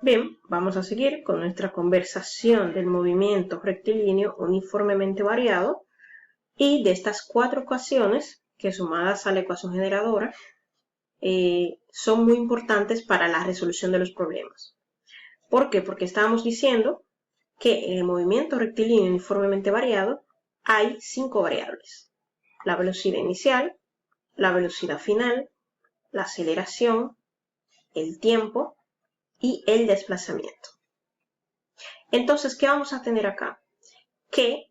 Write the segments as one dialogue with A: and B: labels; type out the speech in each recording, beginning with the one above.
A: Bien, vamos a seguir con nuestra conversación del movimiento rectilíneo uniformemente variado y de estas 4 ecuaciones que sumadas a la ecuación generadora son muy importantes para la resolución de los problemas. ¿Por qué? Porque estábamos diciendo que en el movimiento rectilíneo uniformemente variado hay 5 variables: la velocidad inicial, la velocidad final, la aceleración, el tiempo y el desplazamiento. Entonces, ¿qué vamos a tener acá? Que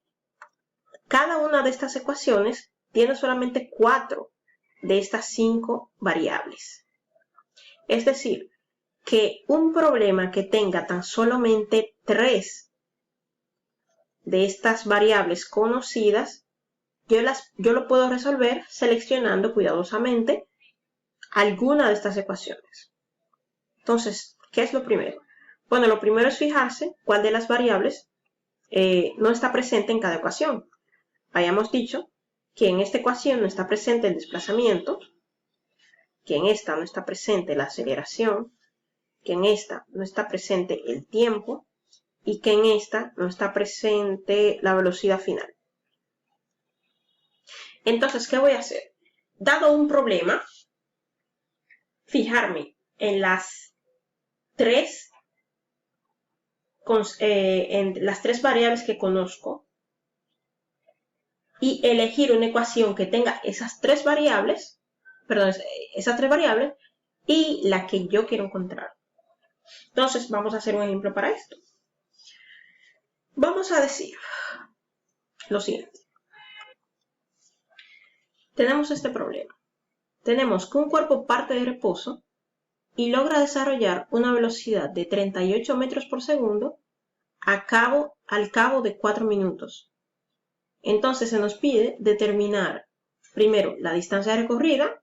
A: cada una de estas ecuaciones tiene solamente 4 de estas 5 variables. Es decir, que un problema que tenga tan solamente 3 de estas variables conocidas, yo lo puedo resolver seleccionando cuidadosamente alguna de estas ecuaciones. Entonces, ¿qué es lo primero? Bueno, lo primero es fijarse cuál de las variables no está presente en cada ecuación. Hayamos dicho que en esta ecuación no está presente el desplazamiento, que en esta no está presente la aceleración, que en esta no está presente el tiempo y que en esta no está presente la velocidad final. Entonces, ¿qué voy a hacer? Dado un problema, fijarme en las tres variables que conozco y elegir una ecuación que tenga esas tres variables y la que yo quiero encontrar. Entonces, vamos a hacer un ejemplo para esto. Vamos a decir lo siguiente. Tenemos este problema. Tenemos que un cuerpo parte de reposo y logra desarrollar una velocidad de 38 metros por segundo al cabo de 4 minutos. Entonces se nos pide determinar primero la distancia recorrida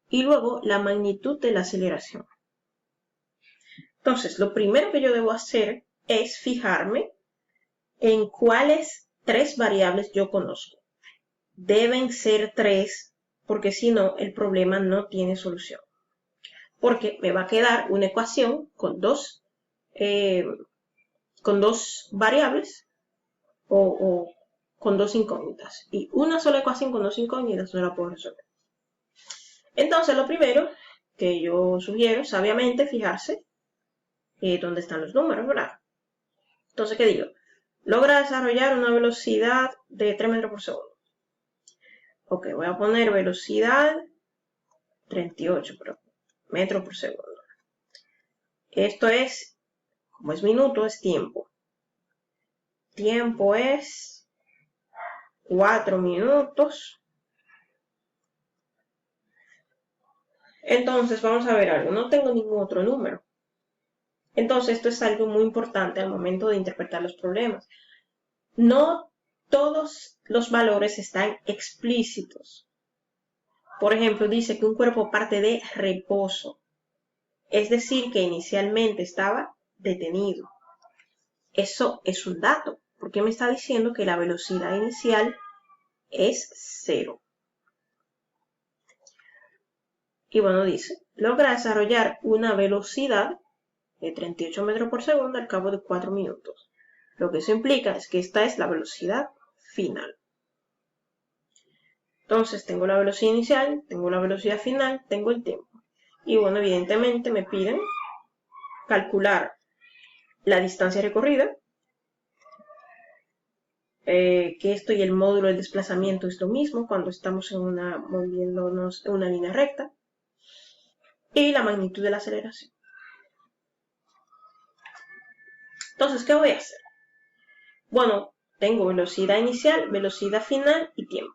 A: y luego la magnitud de la aceleración. Entonces, lo primero que yo debo hacer es fijarme en cuáles 3 variables yo conozco. Deben ser 3, porque si no, el problema no tiene solución. Porque me va a quedar una ecuación con dos variables o con 2 incógnitas. Y una sola ecuación con 2 incógnitas no la puedo resolver. Entonces, lo primero que yo sugiero, sabiamente, fijarse dónde están los números, ¿verdad? Entonces, ¿qué digo? Logra desarrollar una velocidad de 3 metros por segundo. Ok, voy a poner velocidad 38 metros por segundo. Esto es, como es minuto, es tiempo. Tiempo es 4 minutos. Entonces, vamos a ver algo. No tengo ningún otro número. Entonces, esto es algo muy importante al momento de interpretar los problemas. No todos los valores están explícitos. Por ejemplo, dice que un cuerpo parte de reposo. Es decir, que inicialmente estaba detenido. Eso es un dato, porque me está diciendo que la velocidad inicial es 0. Y bueno, dice, logra desarrollar una velocidad de 38 metros por segundo al cabo de 4 minutos. Lo que eso implica es que esta es la velocidad final. Entonces, tengo la velocidad inicial, tengo la velocidad final, tengo el tiempo. Y bueno, evidentemente me piden calcular la distancia recorrida, que esto y el módulo del desplazamiento es lo mismo cuando estamos moviéndonos en una línea recta, y la magnitud de la aceleración. Entonces, ¿qué voy a hacer? Bueno, tengo velocidad inicial, velocidad final y tiempo.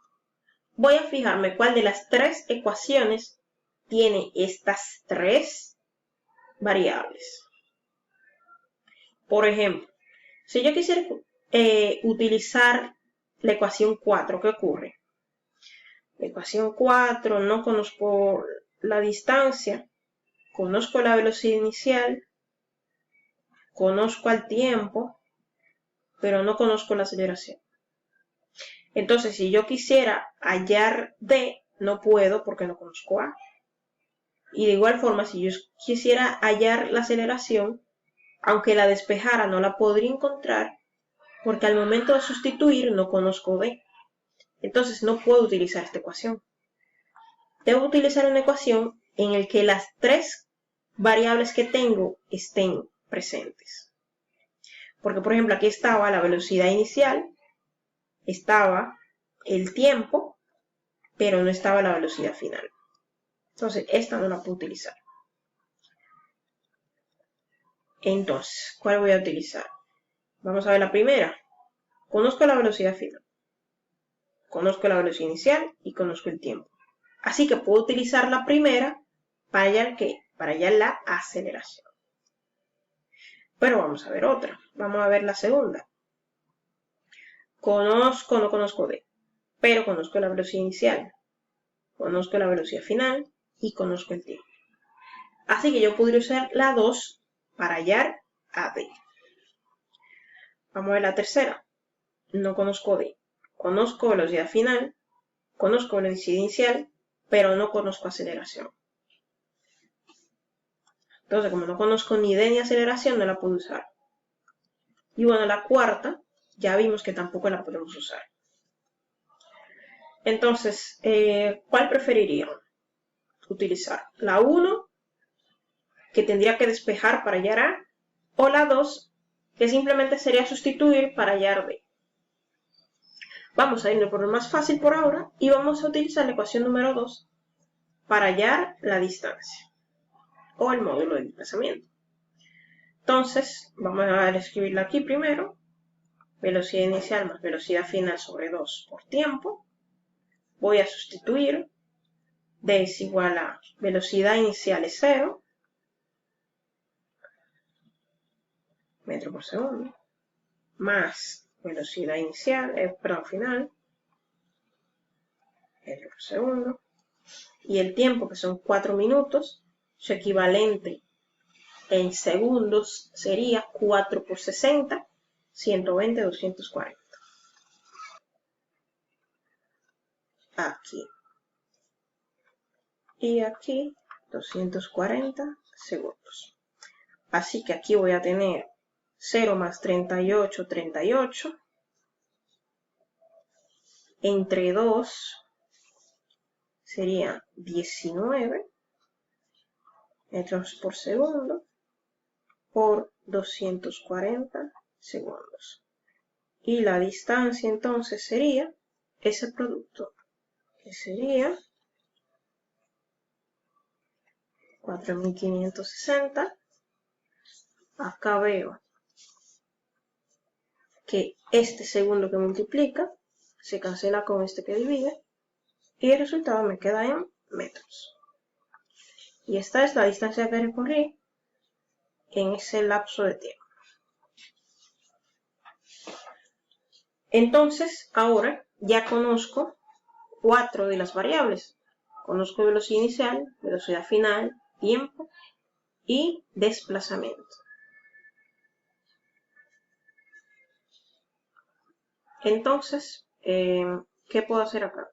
A: Voy a fijarme cuál de las 3 ecuaciones tiene estas 3 variables. Por ejemplo, si yo quisiera utilizar la ecuación 4, ¿qué ocurre? La ecuación 4, no conozco la distancia, conozco la velocidad inicial, conozco el tiempo, pero no conozco la aceleración. Entonces, si yo quisiera hallar D, no puedo porque no conozco A. Y de igual forma, si yo quisiera hallar la aceleración, Aunque la despejara, no la podría encontrar porque al momento de sustituir no conozco D. Entonces no puedo utilizar esta ecuación. Debo utilizar una ecuación en la que las tres variables que tengo estén presentes. Porque, por ejemplo, aquí estaba la velocidad inicial, estaba el tiempo, pero no estaba la velocidad final. Entonces, esta no la puedo utilizar. Entonces, ¿cuál voy a utilizar? Vamos a ver la primera. Conozco la velocidad final, conozco la velocidad inicial y conozco el tiempo. Así que puedo utilizar la primera para hallar ¿qué? Para hallar la aceleración. Pero vamos a ver otra. Vamos a ver la segunda. No conozco D, pero conozco la velocidad inicial, conozco la velocidad final y conozco el tiempo. Así que yo podría usar la 2 para hallar a D. Vamos a ver la tercera. No conozco D. Conozco velocidad final, conozco velocidad inicial, pero no conozco aceleración. Entonces, como no conozco ni D ni aceleración, no la puedo usar. Y bueno, la cuarta, ya vimos que tampoco la podemos usar. Entonces, ¿cuál preferirían utilizar? ¿La 1, que tendría que despejar para hallar A, o la 2, que simplemente sería sustituir para hallar B? Vamos a irnos por lo más fácil por ahora y vamos a utilizar la ecuación número 2 para hallar la distancia o el módulo de desplazamiento. Entonces, vamos a escribirla aquí primero. Velocidad inicial más velocidad final sobre 2 por tiempo. Voy a sustituir. D es igual a velocidad inicial es 0. Metro por segundo. Más velocidad inicial, final. Metro por segundo. Y el tiempo, que son 4 minutos, su equivalente en segundos sería 4 por 60, 120, 240. Aquí. Y aquí, 240 segundos. Así que aquí voy a tener 0 más 38, 38. Entre 2 sería 19 metros por segundo por 240 segundos. Y la distancia entonces sería ese producto, que sería 4560. Acá veo que este segundo que multiplica se cancela con este que divide y el resultado me queda en metros. Y esta es la distancia que recorrí en ese lapso de tiempo. Entonces, ahora ya conozco 4 de las variables. Conozco velocidad inicial, velocidad final, tiempo y desplazamiento. Entonces, ¿qué puedo hacer acá?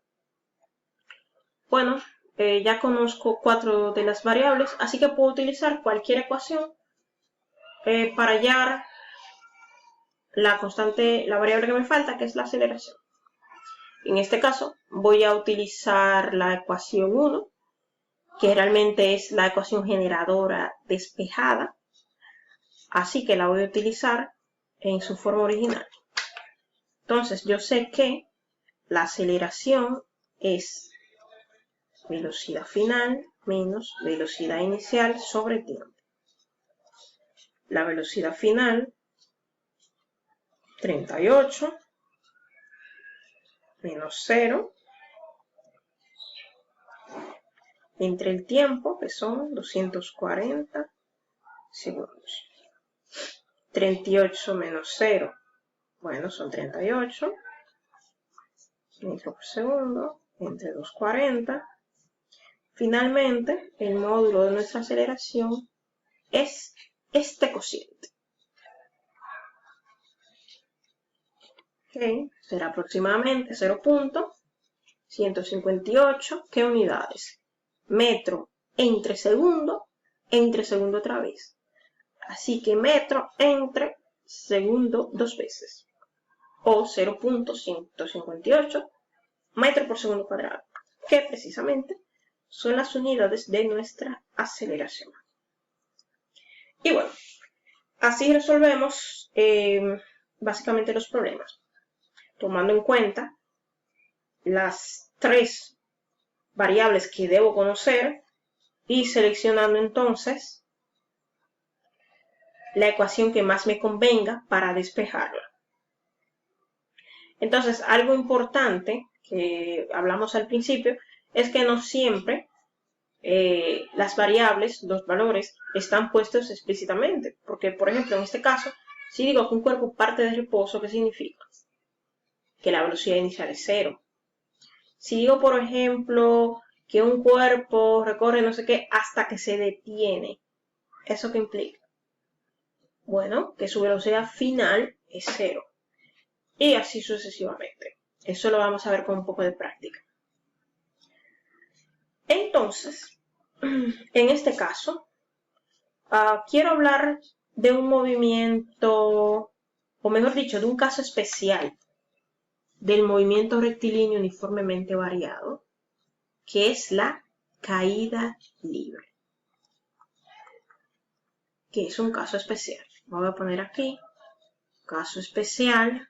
A: Bueno, ya conozco 4 de las variables, así que puedo utilizar cualquier ecuación para hallar la constante, la variable que me falta, que es la aceleración. En este caso, voy a utilizar la ecuación 1, que realmente es la ecuación generadora despejada, así que la voy a utilizar en su forma original. Entonces, yo sé que la aceleración es velocidad final menos velocidad inicial sobre tiempo. La velocidad final, 38, menos 0, entre el tiempo, que son 240 segundos. 38 menos 0, bueno, son 38 metros por segundo, entre 240. Finalmente, el módulo de nuestra aceleración es este cociente. Okay. Será aproximadamente 0.158. ¿Qué unidades? Metro entre segundo otra vez. Así que metro entre segundo 2 veces, o 0.158 metros por segundo cuadrado, que precisamente son las unidades de nuestra aceleración. Y bueno, así resolvemos básicamente los problemas, tomando en cuenta las 3 variables que debo conocer y seleccionando entonces la ecuación que más me convenga para despejarla. Entonces, algo importante que hablamos al principio es que no siempre las variables, los valores, están puestos explícitamente. Porque, por ejemplo, en este caso, si digo que un cuerpo parte de reposo, ¿qué significa? Que la velocidad inicial es 0. Si digo, por ejemplo, que un cuerpo recorre no sé qué hasta que se detiene, ¿eso qué implica? Bueno, que su velocidad final es 0. Y así sucesivamente. Eso lo vamos a ver con un poco de práctica. Entonces, en este caso, quiero hablar de un movimiento, o mejor dicho, de un caso especial del movimiento rectilíneo uniformemente variado, que es la caída libre, que es un caso especial. Voy a poner aquí, caso especial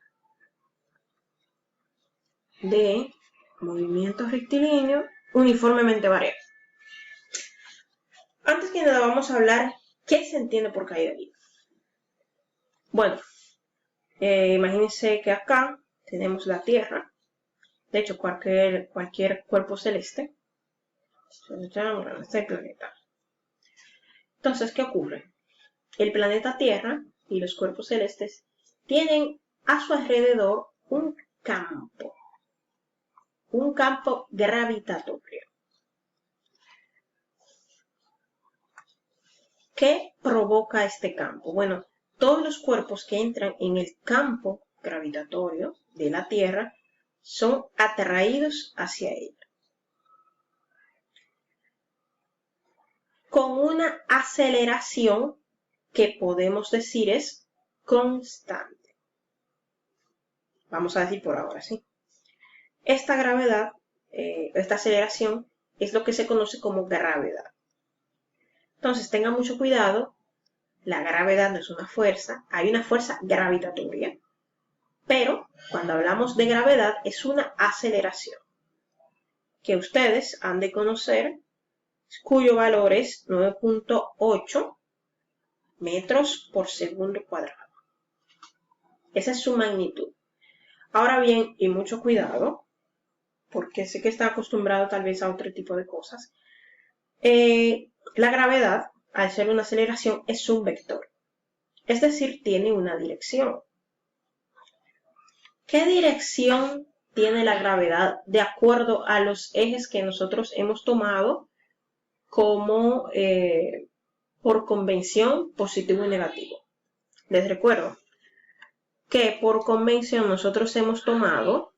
A: de movimiento rectilíneo uniformemente variado. Antes que nada vamos a hablar qué se entiende por caída libre. Bueno, imagínense que acá tenemos la Tierra, de hecho cualquier cuerpo celeste, este es el planeta. Entonces, ¿qué ocurre? El planeta Tierra y los cuerpos celestes tienen a su alrededor un campo gravitatorio. ¿Qué provoca este campo? Bueno, todos los cuerpos que entran en el campo gravitatorio de la Tierra son atraídos hacia ella, con una aceleración que podemos decir es constante. Vamos a decir por ahora, ¿sí? Esta gravedad, esta aceleración, es lo que se conoce como gravedad. Entonces, tengan mucho cuidado, la gravedad no es una fuerza, hay una fuerza gravitatoria, pero cuando hablamos de gravedad es una aceleración que ustedes han de conocer, cuyo valor es 9.8 metros por segundo cuadrado. Esa es su magnitud. Ahora bien, y mucho cuidado, porque sé que está acostumbrado tal vez a otro tipo de cosas, la gravedad, al ser una aceleración, es un vector. Es decir, tiene una dirección. ¿Qué dirección tiene la gravedad de acuerdo a los ejes que nosotros hemos tomado como por convención positivo y negativo? Les recuerdo que por convención nosotros hemos tomado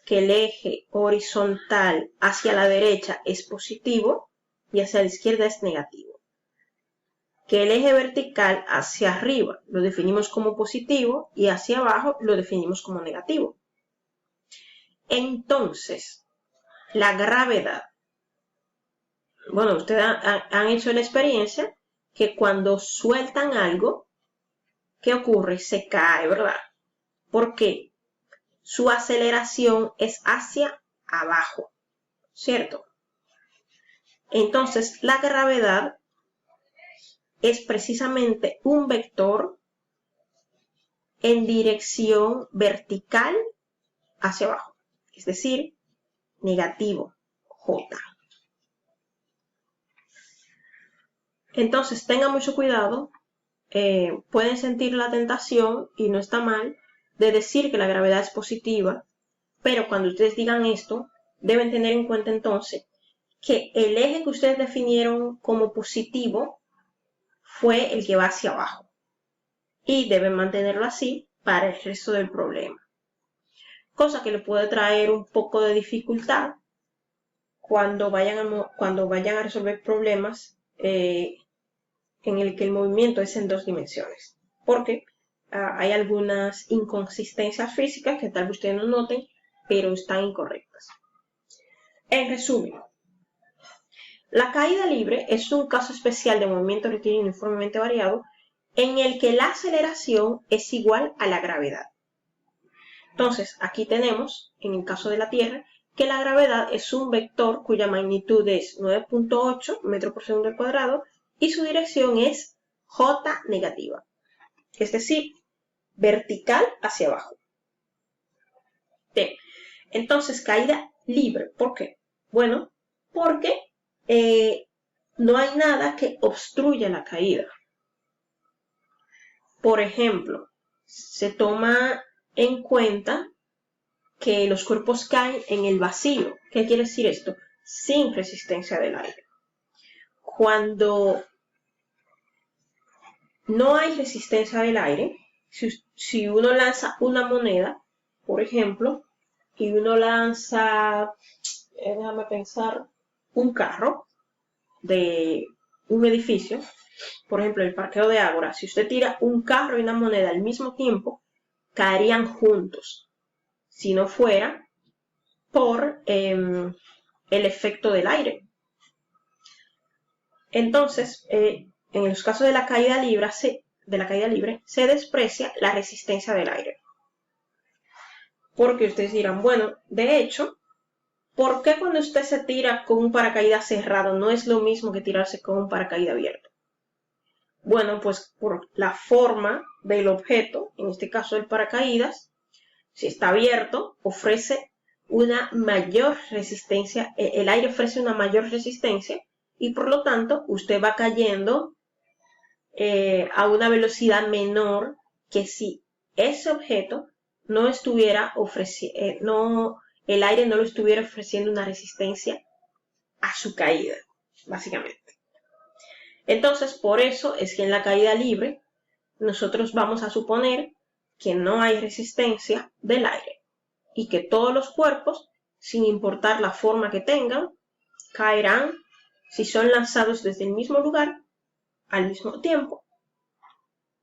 A: que el eje horizontal hacia la derecha es positivo y hacia la izquierda es negativo. Que el eje vertical hacia arriba lo definimos como positivo y hacia abajo lo definimos como negativo. Entonces, la gravedad, bueno, ustedes han hecho la experiencia que cuando sueltan algo, ¿qué ocurre? Se cae, ¿verdad? ¿Por qué? Su aceleración es hacia abajo, ¿cierto? Entonces, la gravedad es precisamente un vector en dirección vertical hacia abajo, es decir, negativo, J. Entonces, tengan mucho cuidado, pueden sentir la tentación, y no está mal, de decir que la gravedad es positiva, pero cuando ustedes digan esto, deben tener en cuenta entonces que el eje que ustedes definieron como positivo fue el que va hacia abajo y deben mantenerlo así para el resto del problema. Cosa que le puede traer un poco de dificultad cuando vayan a resolver problemas en el que el movimiento es en 2 dimensiones, porque hay algunas inconsistencias físicas que tal vez ustedes no noten, pero están incorrectas. En resumen, la caída libre es un caso especial de movimiento rectilíneo uniformemente variado en el que la aceleración es igual a la gravedad. Entonces, aquí tenemos, en el caso de la Tierra, que la gravedad es un vector cuya magnitud es 9.8 metros por segundo al cuadrado y su dirección es J negativa, es decir, vertical hacia abajo. Bien, entonces caída libre, ¿por qué? Bueno, porque no hay nada que obstruya la caída. Por ejemplo, se toma en cuenta que los cuerpos caen en el vacío. ¿Qué quiere decir esto? Sin resistencia del aire. Cuando no hay resistencia del aire, si uno lanza una moneda, por ejemplo, y uno lanza, déjame pensar, un carro de un edificio, por ejemplo, el parqueo de Ágora, si usted tira un carro y una moneda al mismo tiempo, caerían juntos, si no fuera por el efecto del aire. Entonces, en los casos de la caída libre, se desprecia la resistencia del aire. Porque ustedes dirán, bueno, de hecho, ¿por qué cuando usted se tira con un paracaídas cerrado no es lo mismo que tirarse con un paracaídas abierto? Bueno, pues por la forma del objeto, en este caso el paracaídas, si está abierto, ofrece una mayor resistencia, el aire ofrece una mayor resistencia y por lo tanto usted va cayendo a una velocidad menor que si ese objeto no estuviera ofreciendo, el aire no lo estuviera ofreciendo una resistencia a su caída, básicamente. Entonces, por eso es que en la caída libre nosotros vamos a suponer que no hay resistencia del aire y que todos los cuerpos, sin importar la forma que tengan, caerán si son lanzados desde el mismo lugar al mismo tiempo.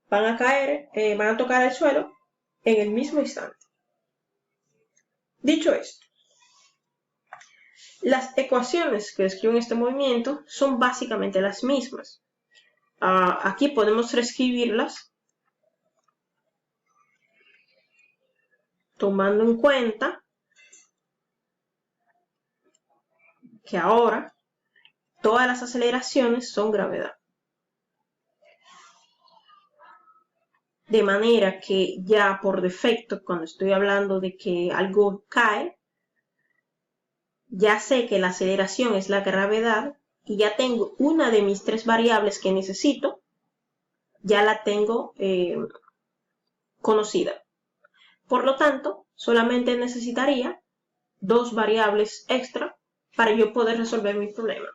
A: Van a caer, van a tocar el suelo en el mismo instante. Dicho esto, las ecuaciones que describen este movimiento son básicamente las mismas. Aquí podemos reescribirlas tomando en cuenta que ahora todas las aceleraciones son gravedad. De manera que ya por defecto, cuando estoy hablando de que algo cae, ya sé que la aceleración es la gravedad y ya tengo una de mis 3 variables que necesito, ya la tengo conocida. Por lo tanto, solamente necesitaría 2 variables extra para yo poder resolver mi problema.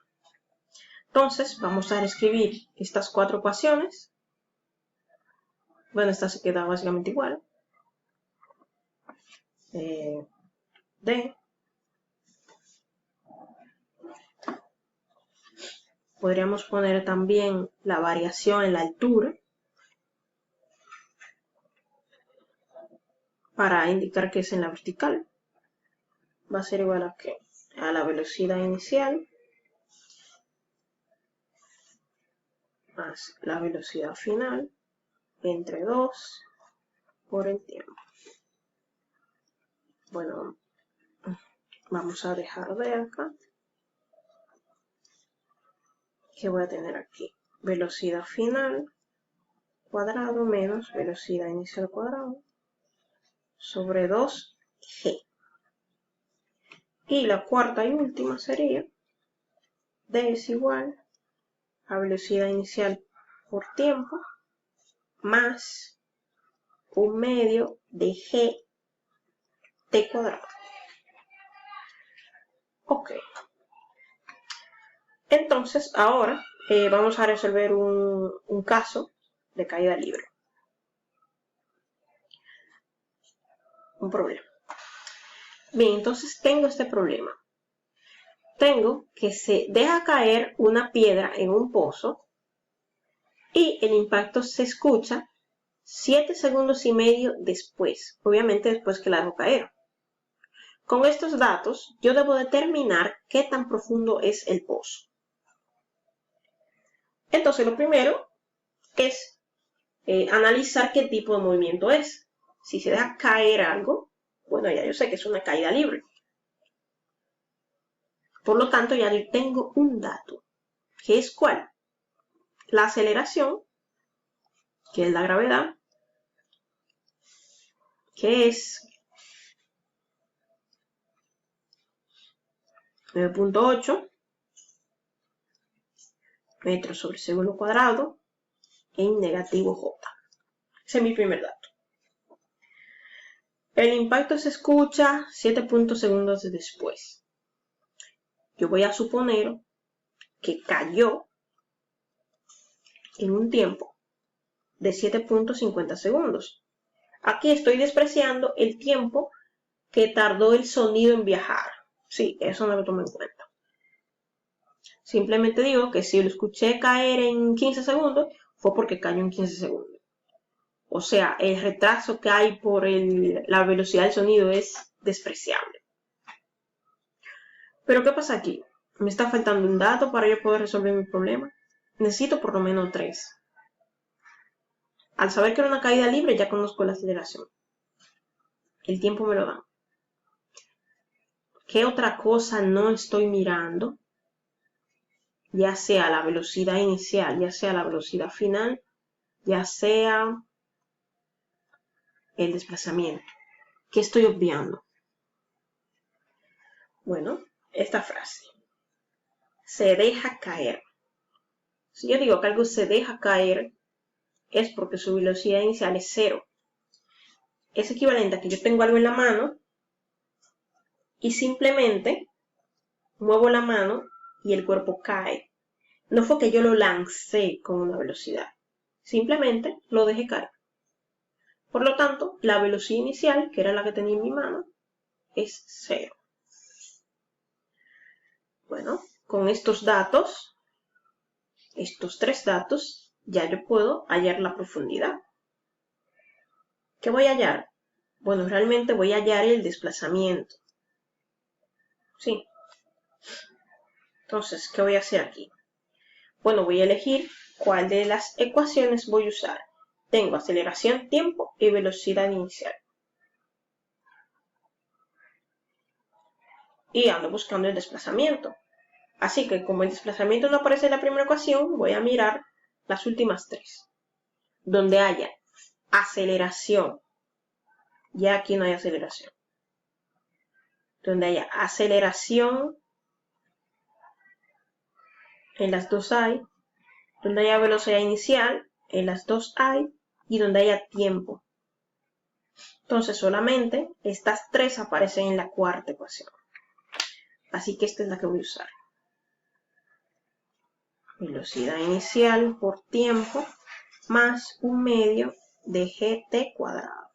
A: Entonces, vamos a escribir estas 4 ecuaciones. Bueno, esta se queda básicamente igual. D. Podríamos poner también la variación en la altura para indicar que es en la vertical. Va a ser igual a ¿qué? A la velocidad inicial más la velocidad final entre 2 por el tiempo. Bueno, vamos a dejar de acá. ¿Qué voy a tener aquí? Velocidad final cuadrado menos velocidad inicial cuadrado sobre 2g. Y la cuarta y última sería D es igual a velocidad inicial por tiempo más 1/2 de g t cuadrado. Ok. Entonces, ahora vamos a resolver un caso de caída libre. Un problema. Bien, entonces tengo este problema. Tengo que se deja caer una piedra en un pozo y el impacto se escucha 7 segundos y medio después, obviamente después que la dejo caer. Con estos datos, yo debo determinar qué tan profundo es el pozo. Entonces, lo primero es analizar qué tipo de movimiento es. Si se deja caer algo, bueno, ya yo sé que es una caída libre. Por lo tanto, ya yo tengo un dato, que es ¿cuál? La aceleración, que es la gravedad, que es 9.8 metros sobre segundo cuadrado en negativo J. Ese es mi primer dato. El impacto se escucha 7 segundos después. Yo voy a suponer que cayó en un tiempo de 7.50 segundos. Aquí estoy despreciando el tiempo que tardó el sonido en viajar. Sí, eso no lo tomo en cuenta. Simplemente digo que si lo escuché caer en 15 segundos, fue porque cayó en 15 segundos. O sea, el retraso que hay por la velocidad del sonido es despreciable. Pero ¿qué pasa aquí? Me está faltando un dato para yo poder resolver mi problema. Necesito por lo menos 3. Al saber que era una caída libre, ya conozco la aceleración. El tiempo me lo da. ¿Qué otra cosa no estoy mirando? Ya sea la velocidad inicial, ya sea la velocidad final, ya sea el desplazamiento. ¿Qué estoy obviando? Bueno, esta frase. Se deja caer. Si yo digo que algo se deja caer, es porque su velocidad inicial es 0. Es equivalente a que yo tengo algo en la mano y simplemente muevo la mano y el cuerpo cae. No fue que yo lo lancé con una velocidad, simplemente lo dejé caer. Por lo tanto, la velocidad inicial, que era la que tenía en mi mano, es 0. Bueno, con estos datos, estos 3 datos, ya yo puedo hallar la profundidad. ¿Qué voy a hallar? Bueno, realmente voy a hallar el desplazamiento. Sí. Entonces, ¿qué voy a hacer aquí? Bueno, voy a elegir cuál de las ecuaciones voy a usar. Tengo aceleración, tiempo y velocidad inicial. Y ando buscando el desplazamiento. Así que como el desplazamiento no aparece en la primera ecuación, voy a mirar las últimas 3. Donde haya aceleración. Ya aquí no hay aceleración. Donde haya aceleración, en las 2 hay. Donde haya velocidad inicial, en las 2 hay. Y donde haya tiempo. Entonces solamente estas 3 aparecen en la cuarta ecuación. Así que esta es la que voy a usar. Velocidad inicial por tiempo más 1/2 de gt cuadrado.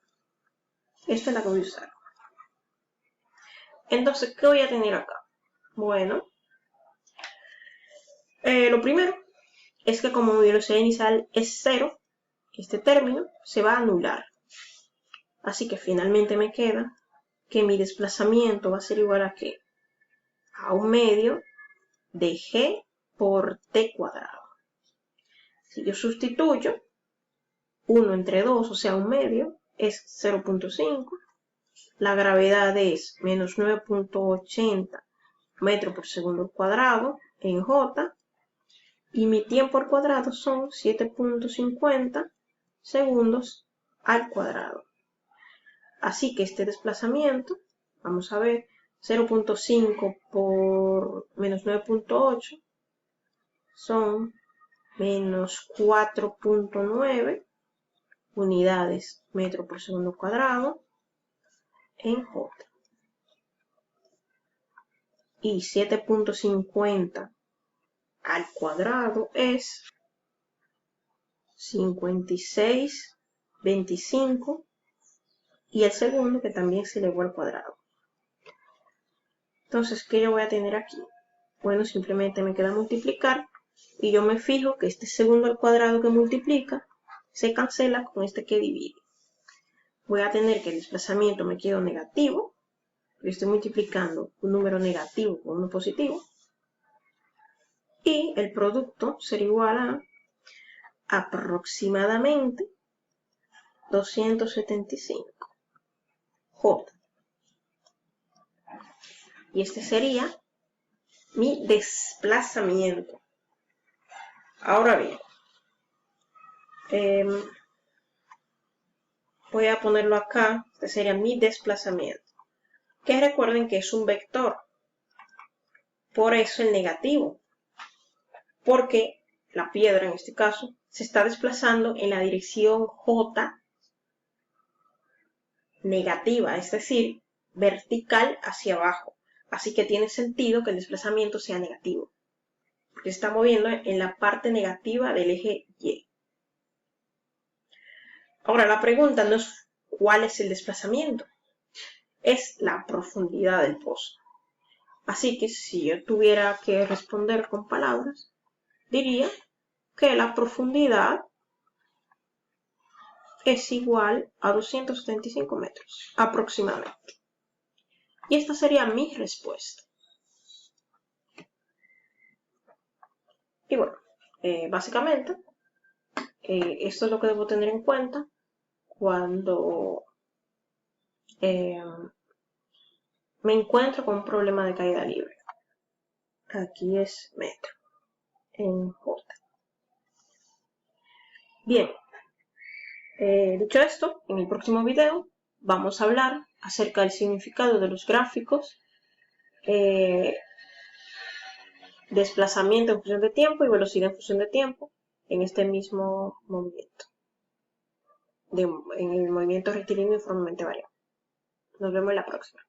A: Esta es la que voy a usar. Entonces, ¿qué voy a tener acá? Bueno, lo primero es que como mi velocidad inicial es 0, este término se va a anular. Así que finalmente me queda que mi desplazamiento va a ser igual a ¿qué? A 1/2 de g por t cuadrado. Si yo sustituyo 1 entre 2, o sea, 1/2, es 0.5. La gravedad es menos 9.80 metros por segundo al cuadrado en J. Y mi tiempo al cuadrado son 7.50 segundos al cuadrado. Así que este desplazamiento, vamos a ver, 0.5 por menos 9.8 son menos 4.9 unidades metro por segundo cuadrado en J. Y 7.50 al cuadrado es 56.25 y el segundo que también se elevó al cuadrado. Entonces, ¿qué yo voy a tener aquí? Bueno, simplemente me queda multiplicar y yo me fijo que este segundo al cuadrado que multiplica se cancela con este que divide. Voy a tener que el desplazamiento me quedó negativo, porque estoy multiplicando un número negativo con uno positivo, y el producto será igual a aproximadamente 275 J. Y este sería mi desplazamiento. Ahora bien, voy a ponerlo acá. Este sería mi desplazamiento. Que recuerden que es un vector. Por eso el negativo. Porque la piedra, en este caso, se está desplazando en la dirección J negativa, es decir, vertical hacia abajo. Así que tiene sentido que el desplazamiento sea negativo, porque se está moviendo en la parte negativa del eje Y. Ahora, la pregunta no es cuál es el desplazamiento, es la profundidad del pozo. Así que si yo tuviera que responder con palabras, diría que la profundidad es igual a 275 metros, aproximadamente. Y esta sería mi respuesta. Y bueno, básicamente, esto es lo que debo tener en cuenta cuando me encuentro con un problema de caída libre. Aquí es metro en J. Bien, dicho esto, en el próximo video vamos a hablar acerca del significado de los gráficos, desplazamiento en función de tiempo y velocidad en función de tiempo en este mismo movimiento, en el movimiento rectilíneo uniformemente variable. Nos vemos en la próxima.